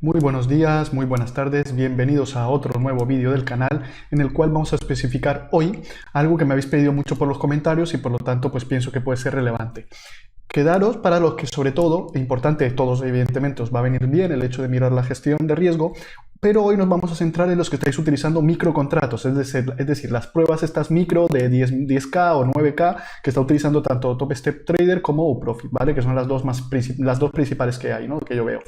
Muy buenos días, muy buenas tardes, bienvenidos a otro nuevo vídeo del canal en el cual vamos a especificar hoy algo que me habéis pedido mucho por los comentarios y por lo tanto pues pienso que puede ser relevante. Quedaros para los que sobre todo, importante, todos evidentemente os va a venir bien el hecho de mirar la gestión de riesgo, pero hoy nos vamos a centrar en los que estáis utilizando microcontratos, es decir, las pruebas estas micro de 10K o 9K que está utilizando tanto Top Step Trader como UProfit, ¿vale? Que son las dos principales que hay, ¿no? Que yo veo.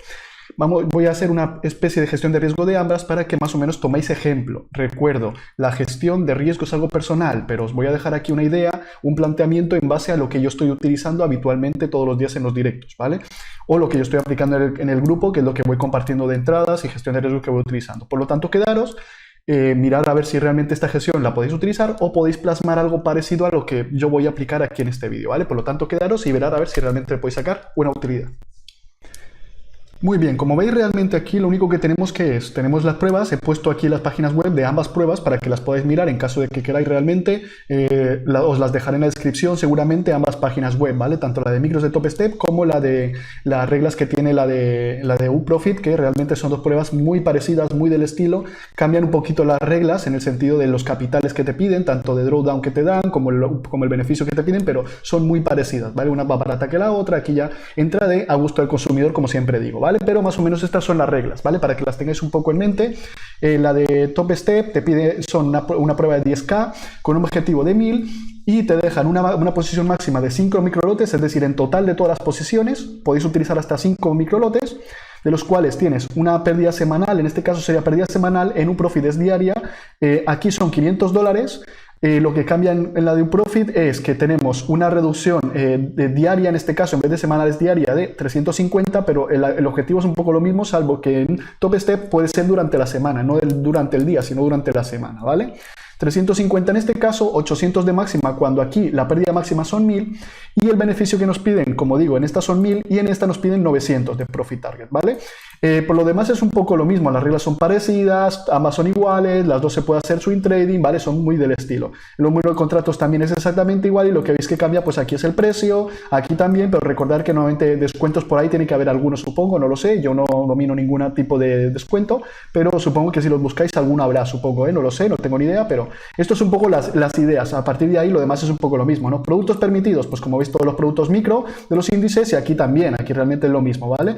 Voy a hacer una especie de gestión de riesgo de ambas para que más o menos toméis ejemplo. Recuerdo, la gestión de riesgo es algo personal, pero os voy a dejar aquí una idea, un planteamiento en base a lo que yo estoy utilizando habitualmente todos los días en los directos, ¿vale? O lo que yo estoy aplicando en el grupo, que es lo que voy compartiendo de entradas y gestión de riesgo que voy utilizando. Por lo tanto, quedaros, mirad a ver si realmente esta gestión la podéis utilizar o podéis plasmar algo parecido a lo que yo voy a aplicar aquí en este vídeo, ¿vale? Por lo tanto, quedaros y verad a ver si realmente le podéis sacar una utilidad. Muy bien, como veis realmente aquí lo único que tenemos tenemos las pruebas, he puesto aquí las páginas web de ambas pruebas para que las podáis mirar en caso de que queráis realmente, os las dejaré en la descripción seguramente ambas páginas web, ¿vale? Tanto la de micros de Top Step como la de las reglas que tiene la de UProfit, que realmente son dos pruebas muy parecidas, muy del estilo, cambian un poquito las reglas en el sentido de los capitales que te piden, tanto de drawdown que te dan como el beneficio que te piden, pero son muy parecidas, ¿vale? Una más barata que la otra, aquí ya entra de a gusto del consumidor, como siempre digo, ¿vale? Pero más o menos estas son las reglas, ¿vale? Para que las tengáis un poco en mente. La de Top Step te pide, son una prueba de 10K con un objetivo de 1000 y te dejan una posición máxima de 5 microlotes, es decir, en total de todas las posiciones podéis utilizar hasta 5 microlotes, de los cuales tienes una pérdida semanal, en este caso sería pérdida semanal, en UProfit es diaria, aquí son $500. Lo que cambia en la de UProfit es que tenemos una reducción diaria, en este caso en vez de semanal es diaria, de 350, pero el objetivo es un poco lo mismo, salvo que en Top Step puede ser durante la semana, no durante el día, sino durante la semana, ¿vale? 350 en este caso, 800 de máxima, cuando aquí la pérdida máxima son 1000 y el beneficio que nos piden, como digo, en esta son 1000 y en esta nos piden 900 de Profit Target, ¿vale? Por lo demás es un poco lo mismo, las reglas son parecidas, ambas son iguales, las dos se puede hacer swing trading, ¿vale? Son muy del estilo. El número de contratos también es exactamente igual y lo que veis que cambia, pues aquí es el precio, aquí también, pero recordar que normalmente descuentos por ahí tiene que haber algunos, supongo, no lo sé, yo no domino ningún tipo de descuento, pero supongo que si los buscáis alguno habrá, supongo, no lo sé, no tengo ni idea, pero esto es un poco las ideas, a partir de ahí lo demás es un poco lo mismo, ¿no? Productos permitidos, pues como veis todos los productos micro de los índices y aquí también, aquí realmente es lo mismo, ¿vale?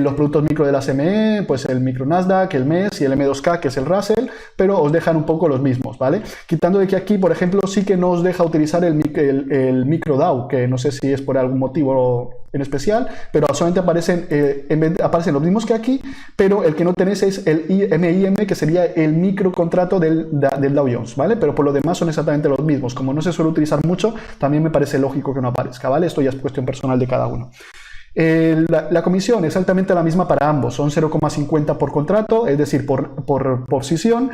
Los productos micro de la CME, pues el micro Nasdaq, el MES y el M2K, que es el Russell, pero os dejan un poco los mismos, ¿vale? Quitando de que aquí, por ejemplo, sí que no os deja utilizar el micro DAO, que no sé si es por algún motivo en especial, pero solamente aparecen los mismos que aquí, pero el que no tenéis es el MIM, que sería el microcontrato del Dow Jones, ¿vale? Pero por lo demás son exactamente los mismos. Como no se suele utilizar mucho, también me parece lógico que no aparezca, ¿vale? Esto ya es cuestión personal de cada uno. La comisión es exactamente la misma para ambos, son 0,50 por contrato, es decir, por posición.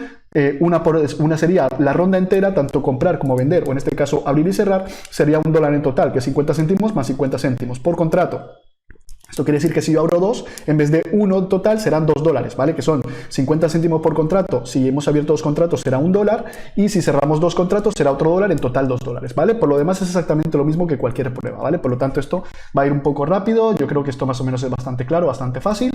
Una sería la ronda entera, tanto comprar como vender, o en este caso abrir y cerrar, sería $1 en total, que es 50 céntimos más 50 céntimos por contrato. Esto quiere decir que si yo abro 2, en vez de 1 total serán $2, ¿vale? Que son 50 céntimos por contrato. Si hemos abierto 2 contratos será $1 y si cerramos 2 contratos será otro $1, en total $2, ¿vale? Por lo demás es exactamente lo mismo que cualquier prueba, ¿vale? Por lo tanto esto va a ir un poco rápido, yo creo que esto más o menos es bastante claro, bastante fácil.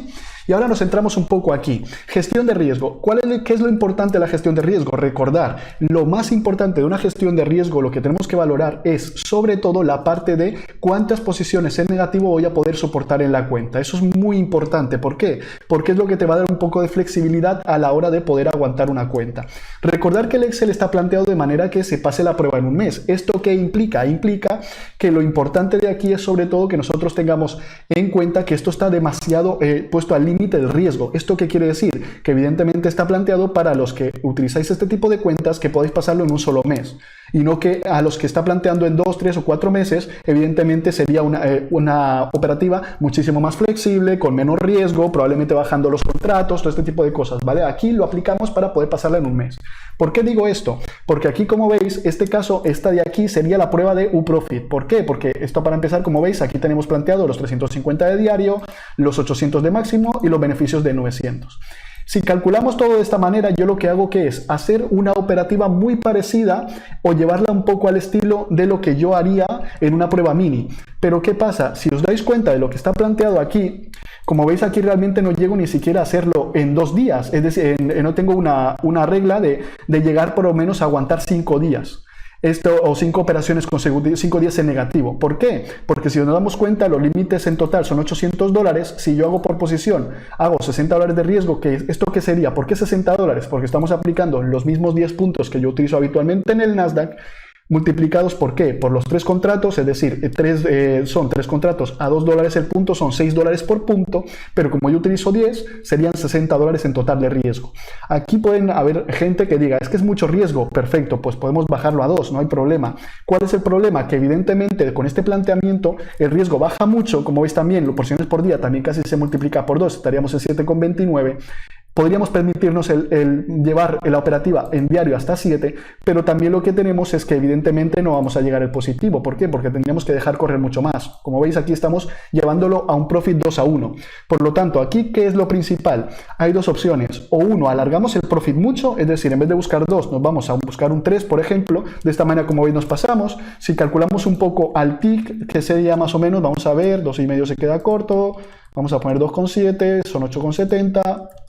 Y ahora nos centramos un poco aquí. Gestión de riesgo. ¿Qué es lo importante de la gestión de riesgo? Recordar, lo más importante de una gestión de riesgo, lo que tenemos que valorar es sobre todo la parte de cuántas posiciones en negativo voy a poder soportar en la cuenta. Eso es muy importante. ¿Por qué? Porque es lo que te va a dar un poco de flexibilidad a la hora de poder aguantar una cuenta. Recordar que el Excel está planteado de manera que se pase la prueba en un mes. ¿Esto qué implica? Implica que lo importante de aquí es sobre todo que nosotros tengamos en cuenta que esto está demasiado puesto al límite del riesgo. ¿Esto qué quiere decir? Que evidentemente está planteado para los que utilizáis este tipo de cuentas que podéis pasarlo en un solo mes. Y no que a los que está planteando en 2, 3 o 4 meses, evidentemente sería una operativa muchísimo más flexible, con menos riesgo, probablemente bajando los contratos, todo este tipo de cosas, ¿vale? Aquí lo aplicamos para poder pasarla en un mes. ¿Por qué digo esto? Porque aquí, como veis, este caso, esta de aquí sería la prueba de UProfit. ¿Por qué? Porque esto, para empezar, como veis, aquí tenemos planteado los 350 de diario, los 800 de máximo y los beneficios de 900. Si calculamos todo de esta manera, yo lo que hago que es hacer una operativa muy parecida o llevarla un poco al estilo de lo que yo haría en una prueba mini. Pero ¿qué pasa? Si os dais cuenta de lo que está planteado aquí, como veis aquí realmente no llego ni siquiera a hacerlo en 2 días. Es decir, no tengo una regla de llegar por lo menos a aguantar 5 días. O 5 operaciones consecutivas, 5 días en negativo. ¿Por qué? Porque si nos damos cuenta, los límites en total son $800. Si yo hago por posición, hago $60 de riesgo, ¿esto qué sería? ¿Por qué $60? Porque estamos aplicando los mismos 10 puntos que yo utilizo habitualmente en el Nasdaq, multiplicados ¿por qué? Por los 3 contratos, es decir, son 3 contratos a $2 el punto, son $6 por punto, pero como yo utilizo 10, serían $60 en total de riesgo. Aquí pueden haber gente que diga, es que es mucho riesgo, perfecto, pues podemos bajarlo a 2, no hay problema. ¿Cuál es el problema? Que evidentemente con este planteamiento el riesgo baja mucho, como veis también, las porciones por día también casi se multiplica por 2, estaríamos en 7,29. Podríamos permitirnos el llevar la operativa en diario hasta 7, pero también lo que tenemos es que evidentemente no vamos a llegar al positivo. ¿Por qué? Porque tendríamos que dejar correr mucho más. Como veis aquí estamos llevándolo a un profit 2-1. Por lo tanto, aquí ¿qué es lo principal? Hay 2 opciones. O uno, alargamos el profit mucho, es decir, en vez de buscar 2, nos vamos a buscar un 3, por ejemplo. De esta manera, como veis, nos pasamos. Si calculamos un poco al tick, que sería más o menos, vamos a ver, 2,5 se queda corto. Vamos a poner 2,7, son 8,70,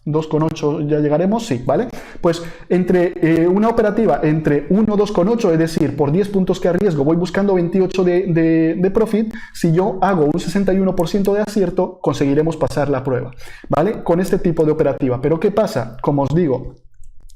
2,8 ya llegaremos, sí, ¿vale? Pues entre una operativa entre 1 y 2,8, es decir, por 10 puntos que arriesgo voy buscando 28 de profit, si yo hago un 61% de acierto, conseguiremos pasar la prueba, ¿vale? Con este tipo de operativa. Pero ¿qué pasa? Como os digo,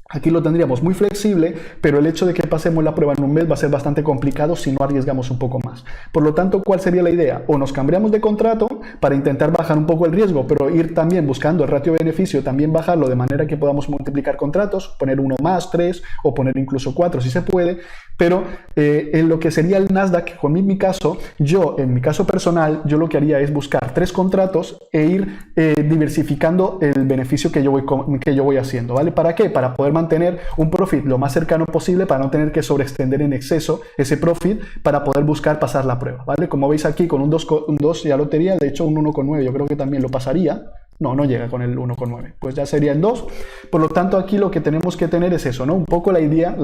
aquí lo tendríamos muy flexible, pero el hecho de que pasemos la prueba en un mes va a ser bastante complicado si no arriesgamos un poco más. Por lo tanto, ¿cuál sería la idea? O nos cambiamos de contrato para intentar bajar un poco el riesgo, pero ir también buscando el ratio beneficio, también bajarlo de manera que podamos multiplicar contratos, poner 1 más 3 o poner incluso 4 si se puede, pero en lo que sería el Nasdaq, con mi caso, en mi caso personal, yo lo que haría es buscar 3 contratos e ir diversificando el beneficio que yo voy haciendo, ¿vale? ¿Para qué? Para poder mantener un profit lo más cercano posible, para no tener que sobreextender en exceso ese profit, para poder buscar pasar la prueba, ¿vale? Como veis aquí con un 2 ya lo tenía, de hecho un 1,9 yo creo que también lo pasaría. No llega con el 1,9, pues ya sería el 2. Por lo tanto, aquí lo que tenemos que tener es eso, ¿no? Un poco la idea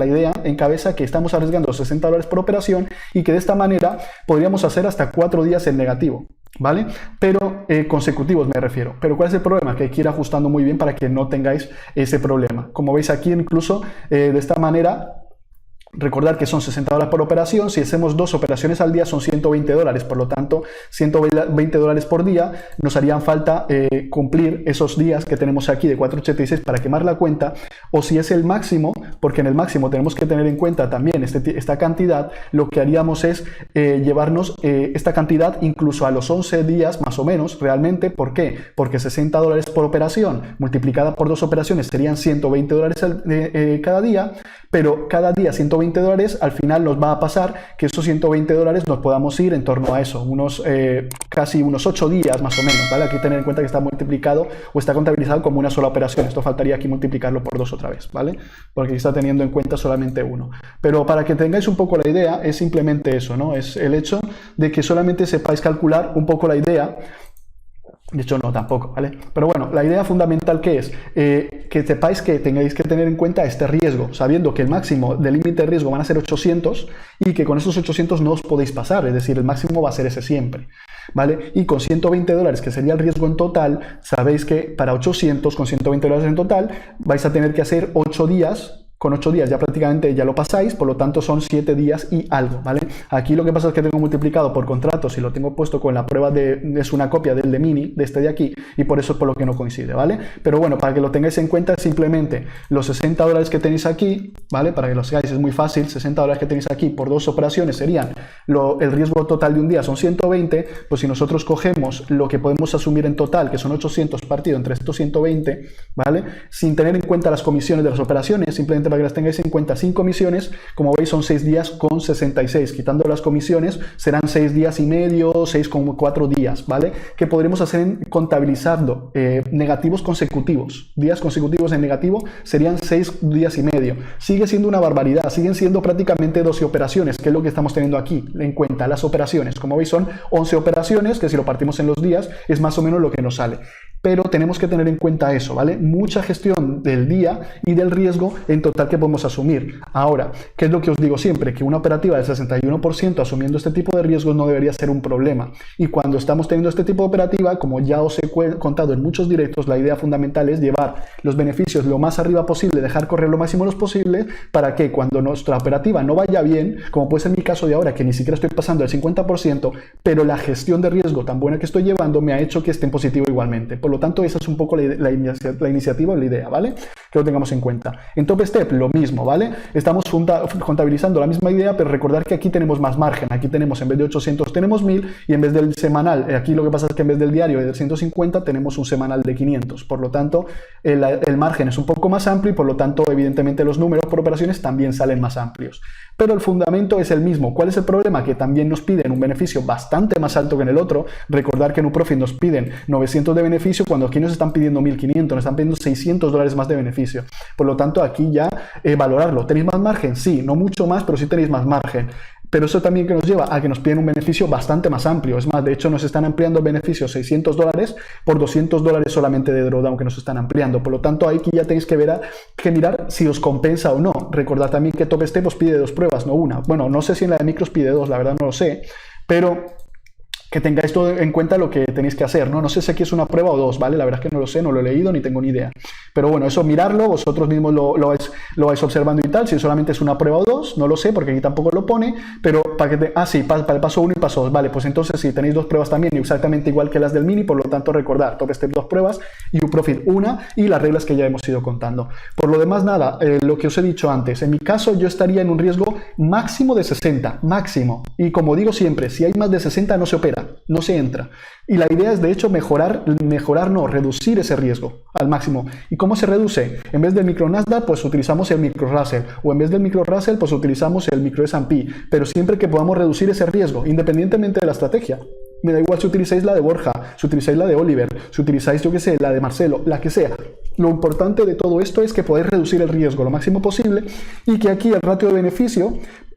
en cabeza, que estamos arriesgando $60 por operación y que de esta manera podríamos hacer hasta 4 días en negativo, ¿vale? Pero consecutivos me refiero. Pero ¿cuál es el problema? Que hay que ir ajustando muy bien para que no tengáis ese problema. Como veis aquí, incluso de esta manera, recordar que son $60 por operación. Si hacemos 2 operaciones al día son $120, por lo tanto $120 por día nos harían falta cumplir esos días que tenemos aquí de 4,86 para quemar la cuenta, o si es el máximo, porque en el máximo tenemos que tener en cuenta también esta cantidad, lo que haríamos es llevarnos esta cantidad incluso a los 11 días más o menos realmente. ¿Por qué? Porque $60 por operación multiplicada por 2 operaciones serían $120 cada día, pero cada día $120, al final nos va a pasar que esos $120 nos podamos ir en torno a eso, casi unos 8 días más o menos, ¿vale? Aquí tener en cuenta que está multiplicado o está contabilizado como una sola operación. Esto faltaría aquí multiplicarlo por 2 otra vez, ¿vale? Porque aquí está teniendo en cuenta solamente 1. Pero para que tengáis un poco la idea, es simplemente eso, ¿no? Es el hecho de que solamente sepáis calcular un poco la idea. De hecho, no, tampoco, ¿vale? Pero bueno, la idea fundamental que es que sepáis que tengáis que tener en cuenta este riesgo, sabiendo que el máximo del límite de riesgo van a ser 800 y que con esos 800 no os podéis pasar, es decir, el máximo va a ser ese siempre, ¿vale? Y con $120, que sería el riesgo en total, sabéis que para 800, con $120 en total, vais a tener que hacer 8 días. Con 8 días ya prácticamente ya lo pasáis, por lo tanto son 7 días y algo, ¿vale? Aquí lo que pasa es que tengo multiplicado por contratos y lo tengo puesto con la prueba es una copia del de mini, de este de aquí, y por eso es por lo que no coincide, ¿vale? Pero bueno, para que lo tengáis en cuenta, simplemente los $60 que tenéis aquí, ¿vale? Para que lo hagáis es muy fácil, $60 que tenéis aquí por 2 operaciones serían, el riesgo total de un día son 120, pues si nosotros cogemos lo que podemos asumir en total, que son 800 partido entre estos 120, ¿vale? Sin tener en cuenta las comisiones de las operaciones, simplemente para que las tengáis en cuenta, sin comisiones, como veis son 6 días con 66, quitando las comisiones serán 6 días y medio, 6,4 días, ¿vale? Que podremos hacer contabilizando negativos consecutivos, días consecutivos en negativo serían 6 días y medio, sigue siendo una barbaridad, siguen siendo prácticamente 12 operaciones, que es lo que estamos teniendo aquí en cuenta, las operaciones, como veis son 11 operaciones, que si lo partimos en los días es más o menos lo que nos sale. pero tenemos que tener en cuenta eso, ¿vale? Mucha gestión del día y del riesgo en total que podemos asumir. Ahora, ¿qué es lo que os digo siempre? Que una operativa del 61% asumiendo este tipo de riesgos no debería ser un problema. Y cuando estamos teniendo este tipo de operativa, como ya os he contado en muchos directos, la idea fundamental es llevar los beneficios lo más arriba posible, dejar correr lo máximo posible, para que cuando nuestra operativa no vaya bien, como puede ser mi caso de ahora, que ni siquiera estoy pasando el 50%, pero la gestión de riesgo tan buena que estoy llevando me ha hecho que esté en positivo igualmente. Por lo tanto, esa es un poco la iniciativa o la idea, ¿vale? Que lo tengamos en cuenta. En Top Step, lo mismo, ¿vale? Estamos contabilizando la misma idea, pero recordar que aquí tenemos más margen. Aquí tenemos, en vez de 800, tenemos 1000, y en vez del semanal, aquí lo que pasa es que en vez del diario de 150, tenemos un semanal de 500. Por lo tanto, el margen es un poco más amplio y por lo tanto, evidentemente, los números por operaciones también salen más amplios. Pero el fundamento es el mismo. ¿Cuál es el problema? Que también nos piden un beneficio bastante más alto que en el otro. Recordar que en UProfit nos piden 900 de beneficio cuando aquí nos están pidiendo 1500, nos están pidiendo $600 más de beneficio. Por lo tanto, aquí ya valorarlo. ¿Tenéis más margen? Sí, no mucho más, pero sí tenéis más margen. Pero eso también que nos lleva a que nos piden un beneficio bastante más amplio. Es más, de hecho nos están ampliando el beneficio $600 por $200 solamente de drawdown que nos están ampliando. Por lo tanto, aquí ya tenéis que mirar si os compensa o no. Recordad también que Top Step os pide 2 pruebas, no una. Bueno, no sé si en la de micros pide 2, la verdad no lo sé. Pero que tengáis todo en cuenta lo que tenéis que hacer, ¿no? No sé si aquí es una prueba o 2, ¿vale? La verdad es que no lo sé, no lo he leído ni tengo ni idea. Pero bueno, eso mirarlo, vosotros mismos lo vais observando y tal. Si solamente es una prueba o 2, no lo sé, porque aquí tampoco lo pone. Pero para que sí, para el paso 1 y paso 2. Vale, pues entonces si tenéis 2 pruebas también, exactamente igual que las del mini, por lo tanto recordar, Top Step 2 pruebas y UProfit 1 y las reglas que ya hemos ido contando. Por lo demás, nada, lo que os he dicho antes. En mi caso, yo estaría en un riesgo máximo de 60, máximo. Y como digo siempre, si hay más de 60 no se opera, no se entra. Y la idea es, de hecho, reducir ese riesgo al máximo. ¿Y cómo se reduce? En vez del micro Nasdaq, pues utilizamos el micro Russell. O en vez del micro Russell, pues utilizamos el micro S&P. Pero siempre que podamos reducir ese riesgo, independientemente de la estrategia. Me da igual si utilizáis la de Borja, si utilizáis la de Oliver, si utilizáis, yo qué sé, la de Marcelo, la que sea. Lo importante de todo esto es que podáis reducir el riesgo lo máximo posible y que aquí el ratio de beneficio,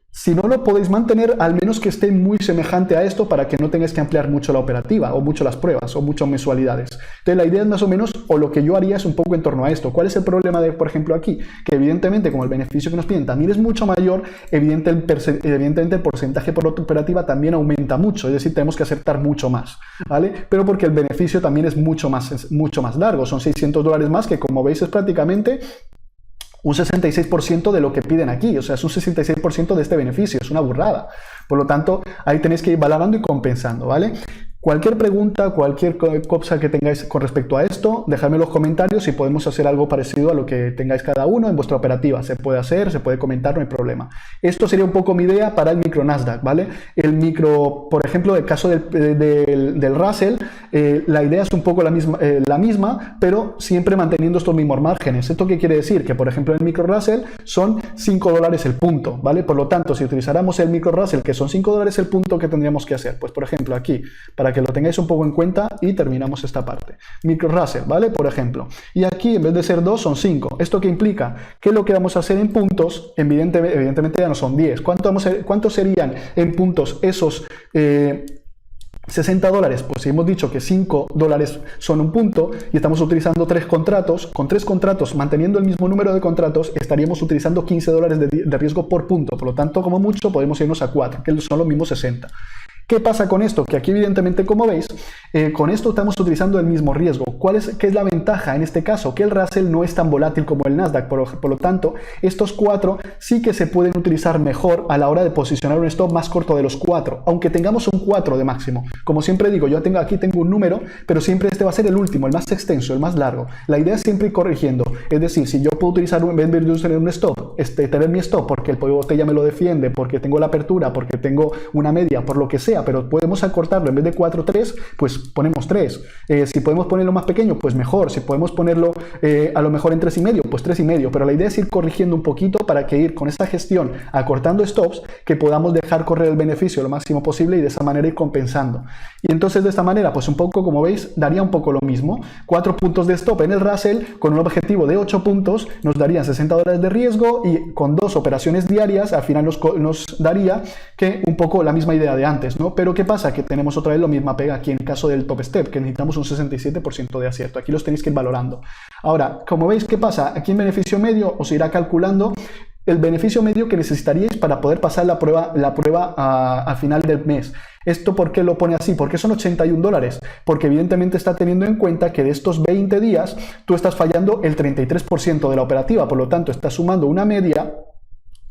si no lo podéis mantener, al menos que esté muy semejante a esto para que no tengáis que ampliar mucho la operativa o mucho las pruebas o mucho mensualidades. Entonces la idea es más o menos, o lo que yo haría es un poco en torno a esto. ¿Cuál es el problema de, por ejemplo, aquí? Que evidentemente como el beneficio que nos piden también es mucho mayor, evidentemente el porcentaje por operativa también aumenta mucho, es decir, tenemos que aceptar mucho más, ¿vale? Pero porque el beneficio también es mucho más largo, son $600 más que, como veis, es prácticamente un 66% de lo que piden aquí, o sea, es un 66% de este beneficio, es una burrada. Por lo tanto, ahí tenéis que ir valorando y compensando, ¿vale? Cualquier pregunta, cualquier cosa que tengáis con respecto a esto, dejadme en los comentarios y podemos hacer algo parecido a lo que tengáis cada uno en vuestra operativa. Se puede hacer, se puede comentar, no hay problema. Esto sería un poco mi idea para el micro Nasdaq, ¿vale? El micro, por ejemplo, el caso del Russell, la idea es un poco la misma, pero siempre manteniendo estos mismos márgenes. ¿Esto qué quiere decir? Que, por ejemplo, el micro Russell son $5 el punto, ¿vale? Por lo tanto, si utilizáramos el micro Russell, que son $5 el punto, ¿qué tendríamos que hacer? Pues, por ejemplo, aquí, para que lo tengáis un poco en cuenta y terminamos esta parte. Micro Russell, ¿vale? Por ejemplo. Y aquí, en vez de ser 2, son 5. ¿Esto qué implica? Que lo que vamos a hacer en puntos, evidentemente ya no son 10. ¿Cuántos serían en puntos esos $60? Pues si hemos dicho que $5 son un punto y estamos utilizando 3 contratos, con 3 contratos, manteniendo el mismo número de contratos, estaríamos utilizando $15 de riesgo por punto. Por lo tanto, como mucho, podemos irnos a 4, que son los mismos 60. ¿Qué pasa con esto? Que aquí evidentemente, como veis, con esto estamos utilizando el mismo riesgo. ¿Qué es la ventaja en este caso? Que el Russell no es tan volátil como el Nasdaq, por lo tanto, estos 4 sí que se pueden utilizar mejor a la hora de posicionar un stop más corto de los 4, aunque tengamos un 4 de máximo. Como siempre digo, yo aquí tengo un número, pero siempre este va a ser el último, el más extenso, el más largo. La idea es siempre ir corrigiendo. Es decir, si yo puedo utilizar en vez de tener un stop, tener mi stop porque el pivote ya me lo defiende, porque tengo la apertura, porque tengo una media, por lo que sea, pero podemos acortarlo en vez de 4, 3, pues ponemos 3. Si podemos ponerlo más pequeño, pues mejor. Si podemos ponerlo a lo mejor en 3,5, pues 3,5. Pero la idea es ir corrigiendo un poquito para que ir con esa gestión acortando stops, que podamos dejar correr el beneficio lo máximo posible y de esa manera ir compensando. Y entonces de esta manera, pues un poco, como veis, daría un poco lo mismo. 4 puntos de stop en el Russell con un objetivo de 8 puntos nos darían $60 de riesgo y con 2 operaciones diarias al final nos daría que un poco la misma idea de antes, ¿no? ¿no? Pero ¿qué pasa? Que tenemos otra vez lo misma pega aquí en el caso del top step, que necesitamos un 67% de acierto. Aquí los tenéis que ir valorando. Ahora, como veis, ¿qué pasa? Aquí en beneficio medio os irá calculando el beneficio medio que necesitaríais para poder pasar la prueba al final del mes. ¿Esto por qué lo pone así? ¿Por qué son $81? Porque evidentemente está teniendo en cuenta que de estos 20 días tú estás fallando el 33% de la operativa, por lo tanto estás sumando una media,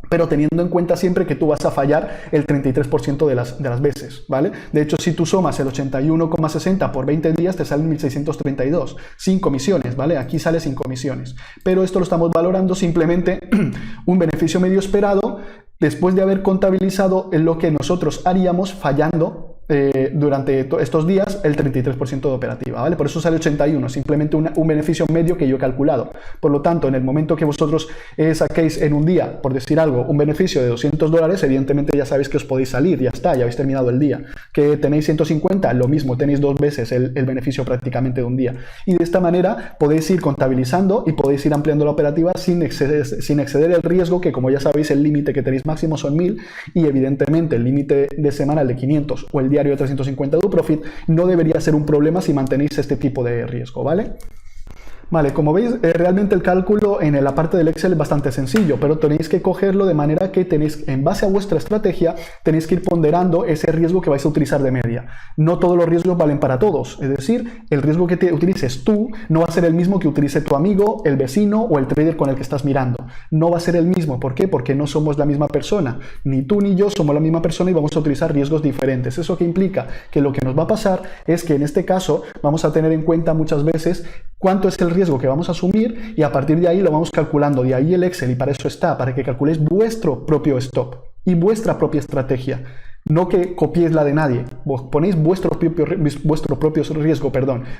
pero teniendo en cuenta siempre que tú vas a fallar el 33% de las veces, ¿vale? De hecho, si tú sumas el 81,60 por 20 días, te salen 1.632, sin comisiones, ¿vale? Aquí sale sin comisiones. Pero esto lo estamos valorando simplemente un beneficio medio esperado después de haber contabilizado en lo que nosotros haríamos fallando durante estos días el 33% de operativa, ¿vale? Por eso sale 81, simplemente un beneficio medio que yo he calculado. Por lo tanto, en el momento que vosotros saquéis en un día, por decir algo, un beneficio de $200, evidentemente ya sabéis que os podéis salir, ya está, ya habéis terminado el día. Que tenéis 150, lo mismo, tenéis 2 veces el beneficio prácticamente de un día. Y de esta manera podéis ir contabilizando y podéis ir ampliando la operativa sin exceder el riesgo, que como ya sabéis el límite que tenéis máximo son 1000 y evidentemente el límite de semanal de 500 o el diario de 350 de Uprofit no debería ser un problema si mantenéis este tipo de riesgo, ¿vale? Vale, como veis, realmente el cálculo en la parte del Excel es bastante sencillo, pero tenéis que cogerlo de manera que tenéis, en base a vuestra estrategia, tenéis que ir ponderando ese riesgo que vais a utilizar de media. No todos los riesgos valen para todos, es decir, el riesgo que te utilices tú no va a ser el mismo que utilice tu amigo, el vecino o el trader con el que estás mirando. No va a ser el mismo, ¿por qué? Porque no somos la misma persona, ni tú ni yo somos la misma persona y vamos a utilizar riesgos diferentes. ¿Eso qué implica? Que lo que nos va a pasar es que en este caso vamos a tener en cuenta muchas veces cuánto es el riesgo que vamos a asumir y a partir de ahí lo vamos calculando. De ahí el Excel, y para eso está, para que calculéis vuestro propio stop y vuestra propia estrategia. No que copiéis la de nadie, vos ponéis vuestro propio riesgo,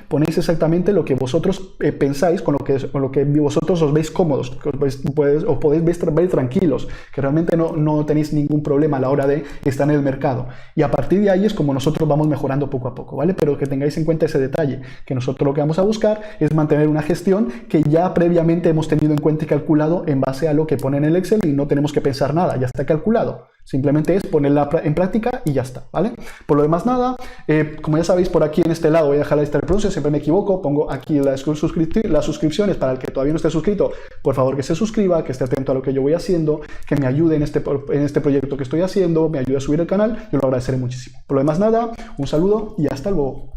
ponéis exactamente lo que vosotros pensáis, con lo que vosotros os veis cómodos, que os podéis ver tranquilos, que realmente no tenéis ningún problema a la hora de estar en el mercado. Y a partir de ahí es como nosotros vamos mejorando poco a poco, ¿vale? Pero que tengáis en cuenta ese detalle, que nosotros lo que vamos a buscar es mantener una gestión que ya previamente hemos tenido en cuenta y calculado en base a lo que pone en el Excel y no tenemos que pensar nada, ya está calculado. Simplemente es ponerla en práctica y ya está, ¿vale? Por lo demás, nada. Como ya sabéis, por aquí en este lado voy a dejar la lista de reproducción, siempre me equivoco. Pongo aquí las suscripciones para el que todavía no esté suscrito. Por favor, que se suscriba, que esté atento a lo que yo voy haciendo, que me ayude en este proyecto que estoy haciendo, me ayude a subir el canal. Yo lo agradeceré muchísimo. Por lo demás, nada. Un saludo y hasta luego.